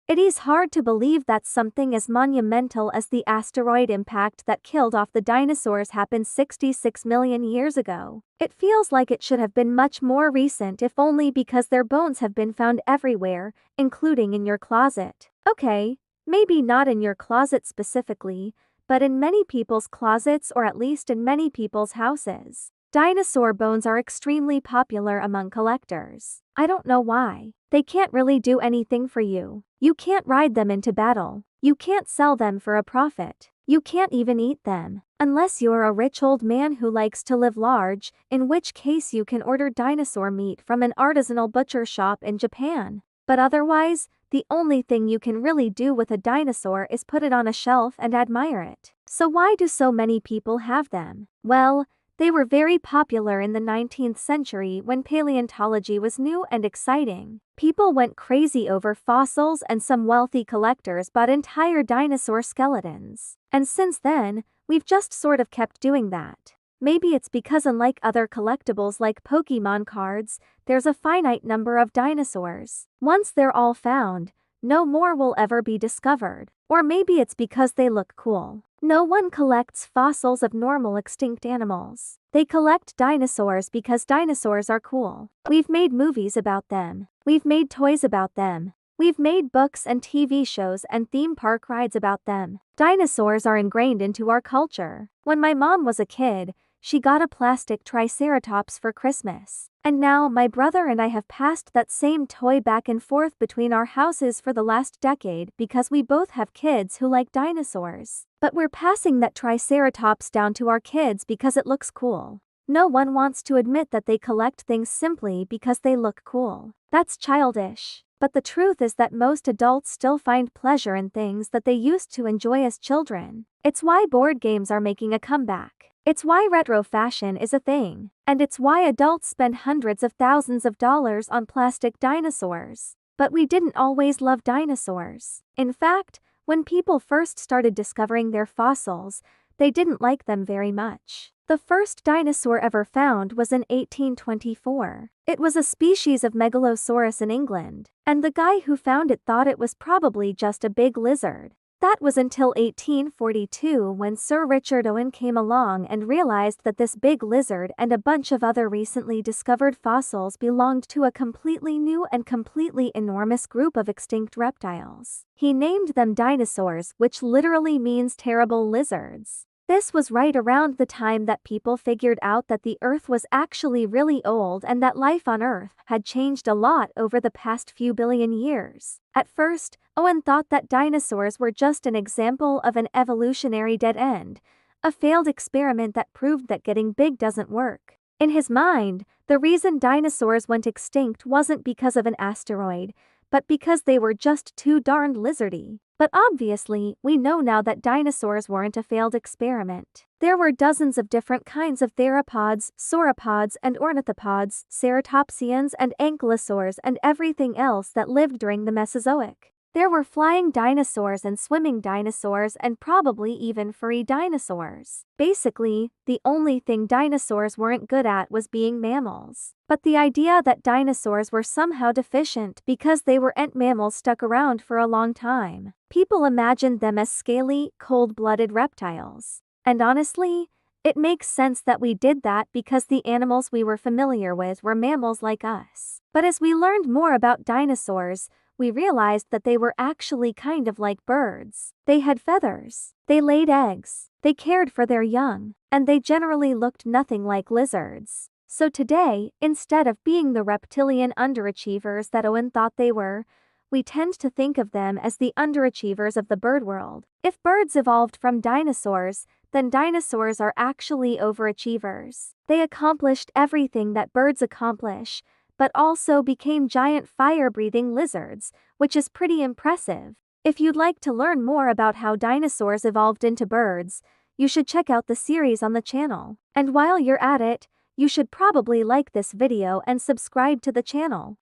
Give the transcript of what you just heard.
It is hard to believe that something as monumental as the asteroid impact that killed off the dinosaurs happened 66 million years ago. It feels like it should have been much more recent, if only because their bones have been found everywhere, including in your closet. Okay, maybe not in your closet specifically, but in many people's closets, or at least in many people's houses. Dinosaur bones are extremely popular among collectors. I don't know why. They can't really do anything for you. You can't ride them into battle. You can't sell them for a profit. You can't even eat them. Unless you're a rich old man who likes to live large, in which case you can order dinosaur meat from an artisanal butcher shop in Japan. But otherwise, the only thing you can really do with a dinosaur is put it on a shelf and admire it. So why do so many people have them? Well, they were very popular in the 19th century when paleontology was new and exciting. People went crazy over fossils, and some wealthy collectors bought entire dinosaur skeletons. And since then, we've just sort of kept doing that. Maybe it's because, unlike other collectibles like Pokemon cards, there's a finite number of dinosaurs. Once they're all found, no more will ever be discovered. Or maybe it's because they look cool. No one collects fossils of normal extinct animals. They collect dinosaurs because dinosaurs are cool. We've made movies about them. We've made toys about them. We've made books and TV shows and theme park rides about them. Dinosaurs are ingrained into our culture. When my mom was a kid, she got a plastic Triceratops for Christmas. And now my brother and I have passed that same toy back and forth between our houses for the last decade because we both have kids who like dinosaurs. But we're passing that Triceratops down to our kids because it looks cool. No one wants to admit that they collect things simply because they look cool. That's childish. But the truth is that most adults still find pleasure in things that they used to enjoy as children. It's why board games are making a comeback. It's why retro fashion is a thing. And it's why adults spend hundreds of thousands of dollars on plastic dinosaurs. But we didn't always love dinosaurs. In fact, when people first started discovering their fossils, they didn't like them very much. The first dinosaur ever found was in 1824. It was a species of Megalosaurus in England, and the guy who found it thought it was probably just a big lizard. That was until 1842 when Sir Richard Owen came along and realized that this big lizard and a bunch of other recently discovered fossils belonged to a completely new and completely enormous group of extinct reptiles. He named them dinosaurs, which literally means terrible lizards. This was right around the time that people figured out that the Earth was actually really old and that life on Earth had changed a lot over the past few billion years. At first, Owen thought that dinosaurs were just an example of an evolutionary dead end, a failed experiment that proved that getting big doesn't work. In his mind, the reason dinosaurs went extinct wasn't because of an asteroid, but because they were just too darned lizardy. But obviously, we know now that dinosaurs weren't a failed experiment. There were dozens of different kinds of theropods, sauropods and ornithopods, ceratopsians and ankylosaurs and everything else that lived during the Mesozoic. There were flying dinosaurs and swimming dinosaurs and probably even furry dinosaurs. Basically, the only thing dinosaurs weren't good at was being mammals. But the idea that dinosaurs were somehow deficient because they were mammals stuck around for a long time. People imagined them as scaly, cold-blooded reptiles. And honestly, it makes sense that we did that because the animals we were familiar with were mammals like us. But as we learned more about dinosaurs, we realized that they were actually kind of like birds. They had feathers. They laid eggs. They cared for their young. And they generally looked nothing like lizards. So today, instead of being the reptilian underachievers that Owen thought they were, we tend to think of them as the underachievers of the bird world. If birds evolved from dinosaurs, then dinosaurs are actually overachievers. They accomplished everything that birds accomplish, but also became giant fire-breathing lizards, which is pretty impressive. If you'd like to learn more about how dinosaurs evolved into birds, you should check out the series on the channel. And while you're at it, you should probably like this video and subscribe to the channel.